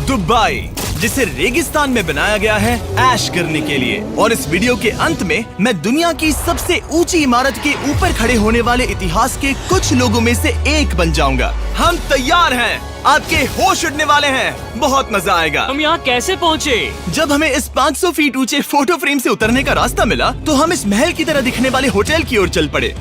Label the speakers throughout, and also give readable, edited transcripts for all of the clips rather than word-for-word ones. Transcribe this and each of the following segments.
Speaker 1: Dubai, जिसे रेगिस्तान में बनाया गया है ऐश करने के लिए। और इस वीडियो के अंत में मैं दुनिया की सबसे ऊंची इमारत के ऊपर खड़े होने वाले इतिहास के कुछ लोगों में से एक बन जाऊंगा। हम तैयार हैं, आपके होश उड़ने वाले हैं, बहुत मजा आएगा।
Speaker 2: हम यहाँ कैसे पहुँचे?
Speaker 1: जब हमें इस 500 फीट ऊंचे फोटो फ्रेम से उतरने का रास्ता मिला तो हम इस महल की तरह दिखने वाले होटल की ओर चल पड़े।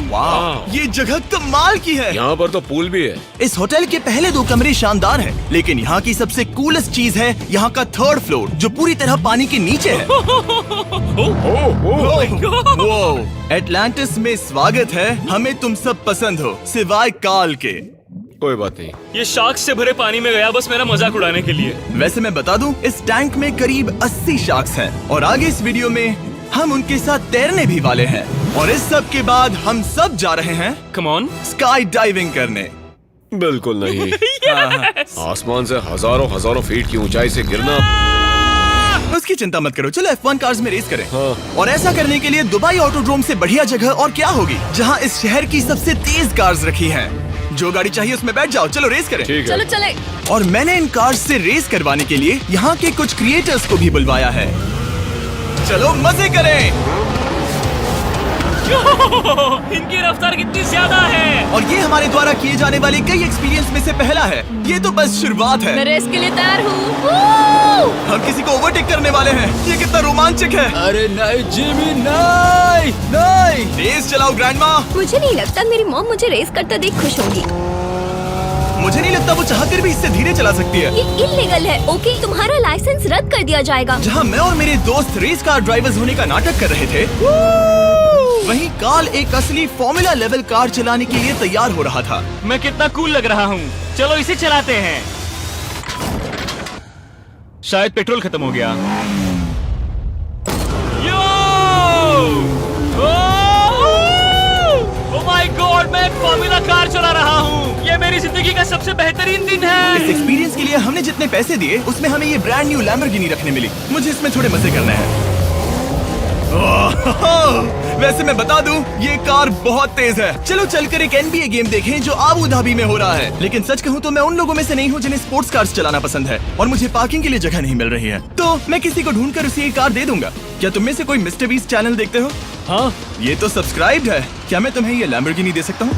Speaker 1: वाह, ये जगह कमाल की है।
Speaker 3: यहाँ पर तो पूल भी है।
Speaker 1: इस होटल के पहले 2 कमरे शानदार हैं, लेकिन यहाँ की सबसे कूलेस्ट चीज है यहाँ का 3rd फ्लोर, जो पूरी तरह पानी के नीचे है। एटलांटिस में स्वागत है, हमें तुम सब पसंद हो सिवाय काल के।
Speaker 3: कोई बात नहीं।
Speaker 2: ये शार्क से भरे पानी में गया बस मेरा मजाक उड़ाने के लिए।
Speaker 1: वैसे मैं बता दूं, इस टैंक में करीब 80 शार्क्स हैं और आगे इस वीडियो में हम उनके साथ तैरने भी वाले हैं। और इस सब के बाद हम सब जा रहे हैं
Speaker 2: कम ऑन,
Speaker 1: स्काई डाइविंग करने।
Speaker 3: बिल्कुल नहीं। आसमान से हजारों फीट की ऊंचाई से गिरना।
Speaker 1: उसकी चिंता मत करो, चलो F1 कार्स में रेस करें।
Speaker 3: हाँ।
Speaker 1: और ऐसा करने के लिए दुबई ऑटोड्रोम से बढ़िया जगह और क्या होगी, जहां इस शहर की सबसे तेज कार्स रखी हैं। जो गाड़ी चाहिए उसमें बैठ जाओ, चलो रेस करें।
Speaker 3: ठीक है।
Speaker 4: चलो चले।
Speaker 1: और मैंने इन कार्स से रेस करवाने के लिए यहाँ के कुछ क्रिएटर्स को भी बुलवाया है। चलो मजे करें।
Speaker 2: इनकी रफ्तार कितनी ज्यादा है।
Speaker 1: और ये हमारे द्वारा किए जाने वाले कई एक्सपीरियंस में से पहला है। ये तो बस शुरुआत है।
Speaker 4: मैं रेस के लिए तैयार हूँ।
Speaker 1: हम किसी को ओवरटेक करने वाले हैं। ये कितना रोमांचक है।
Speaker 5: अरे नहीं जिमी, नहीं नहीं।
Speaker 1: रेस चलाओ ग्रैंडमा।
Speaker 4: मुझे नहीं लगता मेरी मॉम मुझे रेस करता देख खुश होगी।
Speaker 1: मुझे नहीं लगता वो चाहकर भी इससे धीरे चला सकती है।
Speaker 4: ये इल्लीगल है। ओके, तुम्हारा लाइसेंस रद्द कर दिया जाएगा।
Speaker 1: जहाँ मैं और मेरे दोस्त रेस कार ड्राइवर्स होने का नाटक कर रहे थे, वहीं काल एक असली फॉर्मूला लेवल कार चलाने के लिए तैयार हो रहा था।
Speaker 2: मैं कितना कूल लग रहा हूँ। चलो इसे चलाते हैं। शायद पेट्रोल खत्म हो गया। ओह माय गॉड, मैं एक फॉर्मूला कार चला रहा हूँ। ये मेरी जिंदगी का सबसे बेहतरीन दिन है।
Speaker 1: इस एक्सपीरियंस के लिए हमने जितने पैसे दिए उसमें हमें ये ब्रांड न्यू लैम्बोर्गिनी रखने मिली। मुझे इसमें थोड़े मजे करने हैं। वैसे मैं बता दूं, ये कार बहुत तेज है। चलो चलकर एक NBA गेम देखें जो आबू धाबी में हो रहा है। लेकिन सच कहूं तो मैं उन लोगों में से नहीं हूं जिन्हें स्पोर्ट्स कार्स चलाना पसंद है और मुझे पार्किंग के लिए जगह नहीं मिल रही है, तो मैं किसी को ढूंढकर उसे ये कार दे दूंगा। क्या तुम में से कोई मिस्टर बीस्ट चैनल देखते हो?
Speaker 5: हाँ।
Speaker 1: ये तो सब्सक्राइब्ड है। क्या मैं तुम्हें ये लैम्बोर्गिनी दे सकता हूँ?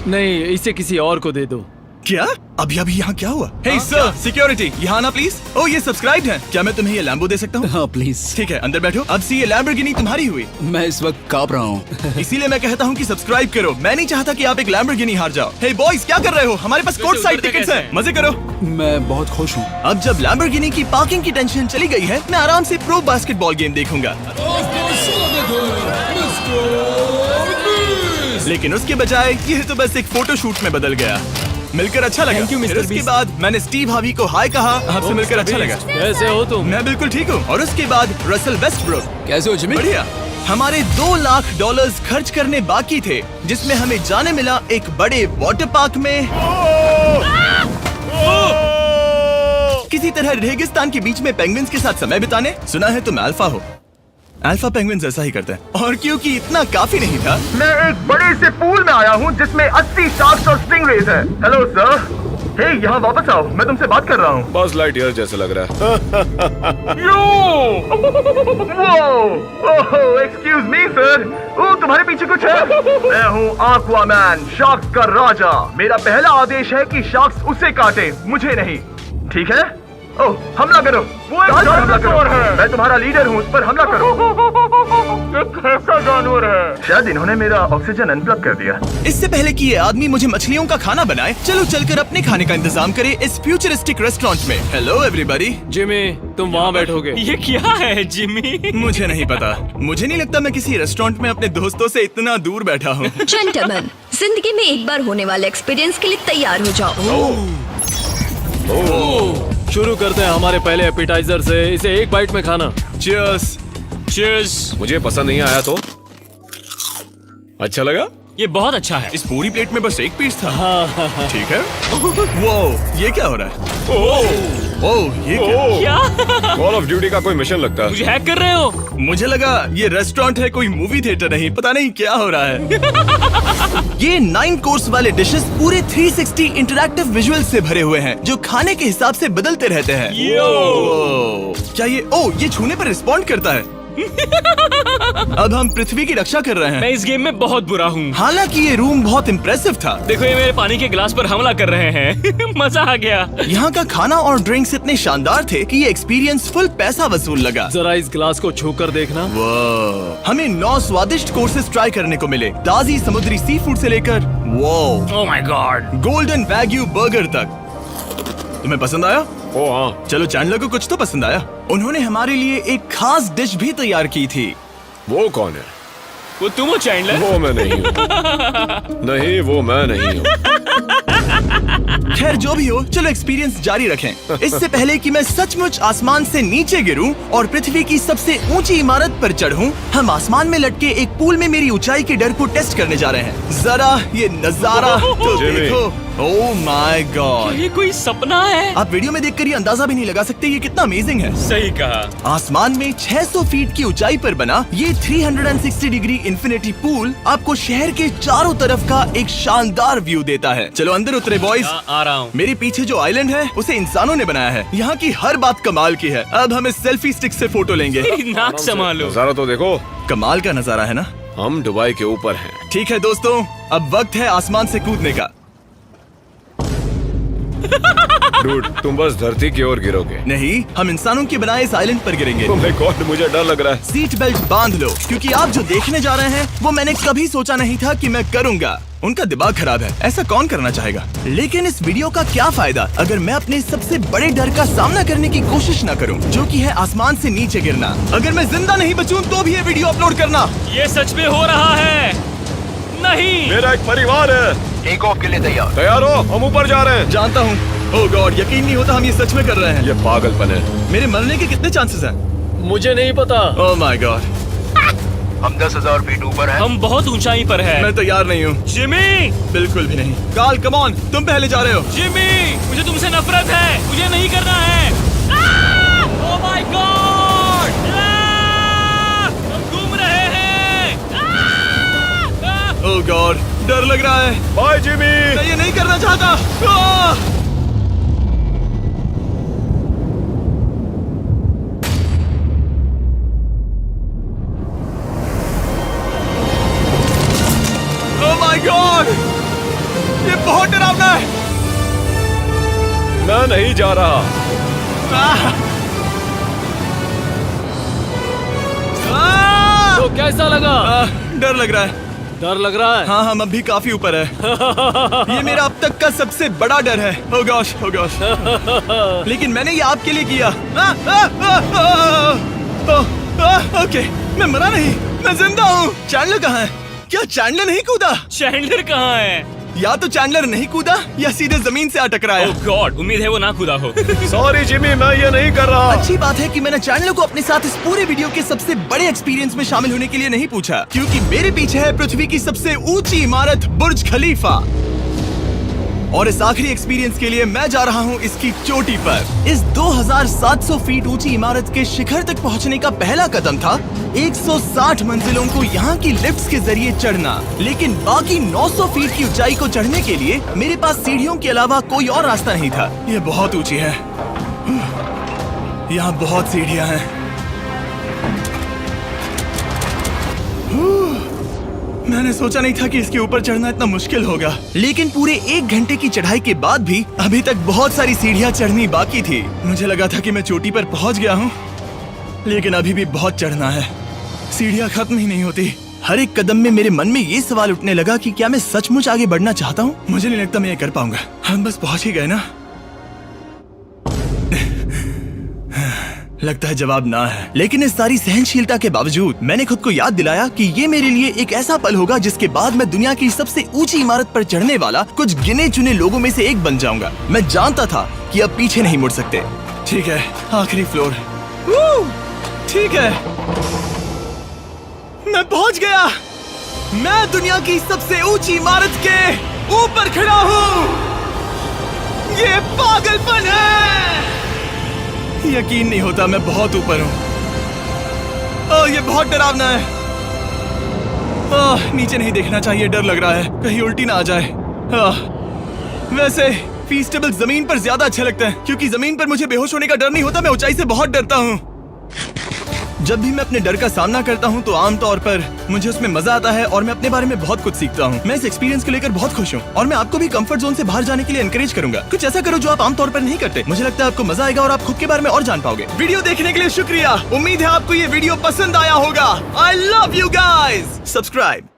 Speaker 5: नहीं, इसे किसी और को दे दो।
Speaker 1: क्या? अभी यहाँ क्या हुआ? हे सर, सिक्योरिटी, यहाँ आना प्लीज। ओह, ये सब्सक्राइब्ड है। क्या मैं तुम्हें ये लैम्बो दे सकता हूँ?
Speaker 5: हाँ प्लीज।
Speaker 1: ठीक है, अंदर बैठो। अब से ये लैम्बोर्गिनी तुम्हारी हुई।
Speaker 5: मैं इस वक्त कांप रहा हूँ।
Speaker 1: इसीलिए मैं कहता हूँ कि सब्सक्राइब करो। मैं नहीं चाहता कि आप एक लैम्बोर्गिनी हार जाओ। हे बॉयज, क्या कर रहे हो? हमारे पास कोर्ट साइड टिकट्स हैं, मजे करो।
Speaker 5: मैं बहुत खुश हूँ।
Speaker 1: अब जब लैम्बोर्गिनी की पार्किंग की टेंशन चली गई है, मैं आराम से प्रो बास्केटबॉल गेम देखूंगा। लेकिन उसके बजाय यह तो बस एक फोटो शूट में बदल गया। मिलकर अच्छा लगा।
Speaker 5: Thank you, Mr.
Speaker 1: उसके
Speaker 5: Beast.
Speaker 1: बाद मैंने स्टीव हार्वी को हाय कहा। आपसे मिलकर अच्छा लगा।
Speaker 5: कैसे हो तुम?
Speaker 1: मैं बिल्कुल ठीक हूँ। और उसके बाद रसल वेस्टब्रुक।
Speaker 5: कैसे हो जिमी?
Speaker 1: बढ़िया। हमारे $2 लाख खर्च करने बाकी थे, जिसमें हमें जाने मिला एक बड़े वाटर पार्क में। किसी तरह रेगिस्तान के बीच में पेंगुइन्स के साथ समय बिताने। सुना है तुम अल्फा हो। अल्फा पेंगुइन्स ऐसा ही करते हैं। और क्योंकि इतना काफी नहीं था, मैं एक बड़े से पूल में आया हूँ जिसमें 80 शार्क्स और स्टिंगरेज है। Hello sir. हे, यहाँ वापस आओ, मैं तुमसे बात कर रहा हूँ।
Speaker 3: बस लाइट ईयर जैसे लग रहा है।
Speaker 1: Excuse me sir. ओ, तुम्हारे पीछे कुछ है? मैं हूँ आक्वामैन, शार्क्स का राजा। मेरा पहला आदेश है कि शार्क्स उसे काटे, मुझे नहीं। ठीक है? ओह, हमला करो। वो एक जानवर है। मैं तुम्हारा लीडर हूँ, उस पर हमला करो। एक ऐसा जानवर है। शायद इन्होंने मेरा ऑक्सीजन अनप्लग कर दिया। इससे पहले कि ये आदमी मुझे मछलियों का खाना बनाए, चलो चलकर अपने खाने का इंतजाम करें इस फ्यूचरिस्टिक रेस्टोरेंट में। Hello everybody.
Speaker 5: जिमी, तुम वहाँ बैठोगे।
Speaker 2: ये क्या है जिमी?
Speaker 1: मुझे नहीं पता। मुझे नहीं लगता मैं किसी रेस्टोरेंट में अपने दोस्तों से इतना दूर बैठा हूँ।
Speaker 4: जेंटलमैन, जिंदगी में एक बार होने वाले एक्सपीरियंस के लिए तैयार हो जाओ।
Speaker 5: शुरू करते हैं हमारे पहले एपिटाइजर से। इसे एक बाइट में खाना।
Speaker 1: Cheers।
Speaker 2: Cheers।
Speaker 3: मुझे पसंद नहीं आया तो अच्छा लगा।
Speaker 2: ये बहुत अच्छा है।
Speaker 1: इस पूरी प्लेट में बस एक पीस था।
Speaker 5: हाँ।
Speaker 1: ठीक है। वो ये क्या हो रहा है?
Speaker 6: ओह ये क्या?
Speaker 2: क्या?
Speaker 3: कॉल ऑफ ड्यूटी का कोई मिशन लगता है।
Speaker 2: मुझे हैक कर रहे हो?
Speaker 6: मुझे लगा ये रेस्टोरेंट है, कोई मूवी थिएटर नहीं। पता नहीं क्या हो रहा है। ये 9 कोर्स वाले डिशेस पूरे 360 इंटरैक्टिव विजुअल से भरे हुए हैं जो खाने के हिसाब से बदलते रहते हैं। ओह, क्या ये छूने पर रिस्पॉन्ड करता है? अब हम पृथ्वी की रक्षा कर रहे हैं।
Speaker 2: मैं इस गेम में बहुत बुरा हूँ।
Speaker 6: हालांकि ये रूम बहुत इम्प्रेसिव था।
Speaker 2: देखो ये मेरे पानी के गिलास पर हमला कर रहे हैं। मजा आ गया।
Speaker 6: यहाँ का खाना और ड्रिंक्स इतने शानदार थे कि ये एक्सपीरियंस फुल पैसा वसूल लगा।
Speaker 5: जरा इस गिलास को छूकर देखना।
Speaker 6: वाह, हमें 9 स्वादिष्ट कोर्सेस ट्राई करने को मिले, ताजी समुद्री सी फूड से लेकर
Speaker 2: oh my God,
Speaker 6: golden wagyu burger तक। तुम्हें पसंद आया?
Speaker 3: ओ हाँ,
Speaker 6: चलो चैंडलर को कुछ तो पसंद आया। उन्होंने हमारे लिए एक खास डिश भी तैयार की थी।
Speaker 3: वो कौन है?
Speaker 2: वो तुम हो चैंडलर?
Speaker 3: वो मैं नहीं हूँ। नहीं, वो मैं नहीं हूँ।
Speaker 6: खैर जो भी हो, चलो एक्सपीरियंस जारी रखें। इससे पहले कि मैं सचमुच आसमान से नीचे गिरूं और पृथ्वी की सबसे ऊंची इमारत पर चढ़ूं, हम आसमान में लटके एक पूल में मेरी ऊंचाई के डर को टेस्ट करने जा रहे हैं। जरा ये नजारा तो
Speaker 3: जिमी।
Speaker 6: देखो। ओह माय गॉड,
Speaker 2: ये कोई सपना है?
Speaker 6: आप वीडियो में देखकर ये अंदाजा भी नहीं लगा सकते ये कितना अमेजिंग है।
Speaker 2: सही कहा।
Speaker 6: आसमान में 600 फीट की ऊंचाई पर बना ये 360 डिग्री इंफिनिटी पूल आपको शहर के चारों तरफ का एक शानदार व्यू देता है। चलो अंदर उतरे बॉयज।
Speaker 2: आ रहा हूँ।
Speaker 6: मेरे पीछे जो आइलैंड है उसे इंसानों ने बनाया है। यहाँ की हर बात कमाल की है। अब हम इस सेल्फी स्टिक से फोटो लेंगे।
Speaker 2: नाक संभालो।
Speaker 3: नजारा तो देखो।
Speaker 6: कमाल का नजारा है ना?
Speaker 3: हम दुबई के ऊपर हैं।
Speaker 6: ठीक है दोस्तों, अब वक्त है आसमान से कूदने का।
Speaker 3: डूड, तुम बस धरती की ओर गिरोगे।
Speaker 6: नहीं, हम इंसानों के बनाए इस आइलैंड पर गिरेंगे।
Speaker 3: Oh my God, मुझे डर लग रहा है।
Speaker 6: सीट बेल्ट बांध लो, क्योंकि आप जो देखने जा रहे हैं वो मैंने कभी सोचा नहीं था कि मैं करूंगा। उनका दिमाग खराब है, ऐसा कौन करना चाहेगा? लेकिन इस वीडियो का क्या फायदा अगर मैं अपने सबसे बड़े डर का सामना करने की कोशिश न करूं, जो कि है आसमान से नीचे गिरना। अगर मैं जिंदा नहीं बचूं तो भी ये वीडियो अपलोड करना।
Speaker 2: ये सच में हो रहा है? नहीं।
Speaker 3: मेरा एक परिवार है।
Speaker 1: टेक ऑफ के लिए तैयार।
Speaker 3: तैयार हो? हम ऊपर जा रहे हैं।
Speaker 6: जानता हूँ। ओह गॉड, यकीन नहीं होता हम ये सच में कर रहे हैं।
Speaker 3: ये पागलपन है।
Speaker 6: मेरे मरने के कितने चांसेस हैं?
Speaker 5: मुझे नहीं पता।
Speaker 6: ओह माय गॉड,
Speaker 1: हम 10,000 फीट ऊपर हैं।
Speaker 2: हम बहुत ऊंचाई पर हैं।
Speaker 6: मैं तैयार नहीं हूँ।
Speaker 2: जिमी,
Speaker 6: बिल्कुल भी नहीं। काल कम ऑन, तुम पहले जा रहे हो।
Speaker 2: जिमी, मुझे तुमसे नफरत है। मुझे नहीं करना है। ओह माय गॉड, हम घूम रहे हैं।
Speaker 6: ओह गॉड, डर लग रहा है।
Speaker 3: Bye Jimmy.
Speaker 6: मैं ये नहीं करना चाहता। आह! ओह माय गॉड, ये बहुत डरावना है।
Speaker 3: मैं नहीं जा रहा।
Speaker 6: आह! आह!
Speaker 5: तो कैसा लगा?
Speaker 6: डर लग रहा है।
Speaker 5: डर लग रहा है?
Speaker 6: हाँ, हम अब भी काफी ऊपर है। ये मेरा अब तक का सबसे बड़ा डर है। ओह गॉश, ओह गॉश। लेकिन मैंने ये आपके लिए किया। ओके, मैं मरा नहीं, मैं जिंदा हूँ। चैंडलर कहाँ है? क्या चैंडलर नहीं कूदा?
Speaker 2: चैंडलर कहाँ है?
Speaker 6: या तो चैंडलर नहीं कूदा या सीधे जमीन से आ टकराया।
Speaker 2: ओह गॉड, उम्मीद है वो ना कूदा हो।
Speaker 3: सॉरी जिमी, मैं ये नहीं कर रहा।
Speaker 6: अच्छी बात है कि मैंने चैंडलर को अपने साथ इस पूरे वीडियो के सबसे बड़े एक्सपीरियंस में शामिल होने के लिए नहीं पूछा, क्योंकि मेरे पीछे है पृथ्वी की सबसे ऊंची इमारत बुर्ज खलीफा। और इस आखिरी एक्सपीरियंस के लिए मैं जा रहा हूँ इसकी चोटी पर। इस 2700 फीट ऊंची इमारत के शिखर तक पहुँचने का पहला कदम था 160 मंजिलों को यहाँ की लिफ्ट्स के जरिए चढ़ना। लेकिन बाकी 900 फीट की ऊंचाई को चढ़ने के लिए मेरे पास सीढ़ियों के अलावा कोई और रास्ता नहीं था। ये बहुत ऊंची है, यहाँ बहुत सीढ़ियाँ हैं। मैंने सोचा नहीं था कि इसके ऊपर चढ़ना इतना मुश्किल होगा। लेकिन पूरे 1 घंटे की चढ़ाई के बाद भी अभी तक बहुत सारी सीढ़ियाँ चढ़नी बाकी थी। मुझे लगा था कि मैं चोटी पर पहुंच गया हूँ, लेकिन अभी भी बहुत चढ़ना है। सीढ़ियाँ खत्म ही नहीं होती। हर एक कदम में मेरे मन में ये सवाल उठने लगा कि क्या मैं सचमुच आगे बढ़ना चाहता हूँ? मुझे नहीं लगता मैं ये कर पाऊंगा। हम बस पहुंच ही गए ना। लगता है जवाब ना है। लेकिन इस सारी सहनशीलता के बावजूद मैंने खुद को याद दिलाया कि ये मेरे लिए एक ऐसा पल होगा जिसके बाद मैं दुनिया की सबसे ऊंची इमारत पर चढ़ने वाला कुछ गिने चुने लोगों में से एक बन जाऊंगा। मैं जानता था कि अब पीछे नहीं मुड़ सकते। ठीक है, आखिरी फ्लोर। ठीक है, मैं पहुंच गया। मैं दुनिया की सबसे ऊंची इमारत के ऊपर खड़ा हूँ। ये पागलपन है। यकीन नहीं होता, मैं बहुत ऊपर हूँ। ओह, ये बहुत डरावना है। नीचे नहीं देखना चाहिए, डर लग रहा है कहीं उल्टी ना आ जाए। वैसे फीस्टेबल जमीन पर ज्यादा अच्छा लगता है, क्योंकि जमीन पर मुझे बेहोश होने का डर नहीं होता। मैं ऊंचाई से बहुत डरता हूँ। जब भी मैं अपने डर का सामना करता हूँ तो आमतौर पर मुझे उसमें मजा आता है और मैं अपने बारे में बहुत कुछ सीखता हूँ। मैं इस एक्सपीरियंस को लेकर बहुत खुश हूँ और मैं आपको भी कंफर्ट जोन से बाहर जाने के लिए एनकरेज करूंगा। कुछ ऐसा करो जो आप आमतौर पर नहीं करते। मुझे लगता है आपको मजा आएगा और आप खुद के बारे में और जान पाओगे। वीडियो देखने के लिए शुक्रिया। उम्मीद है आपको ये वीडियो पसंद आया होगा। I love you guys. Subscribe.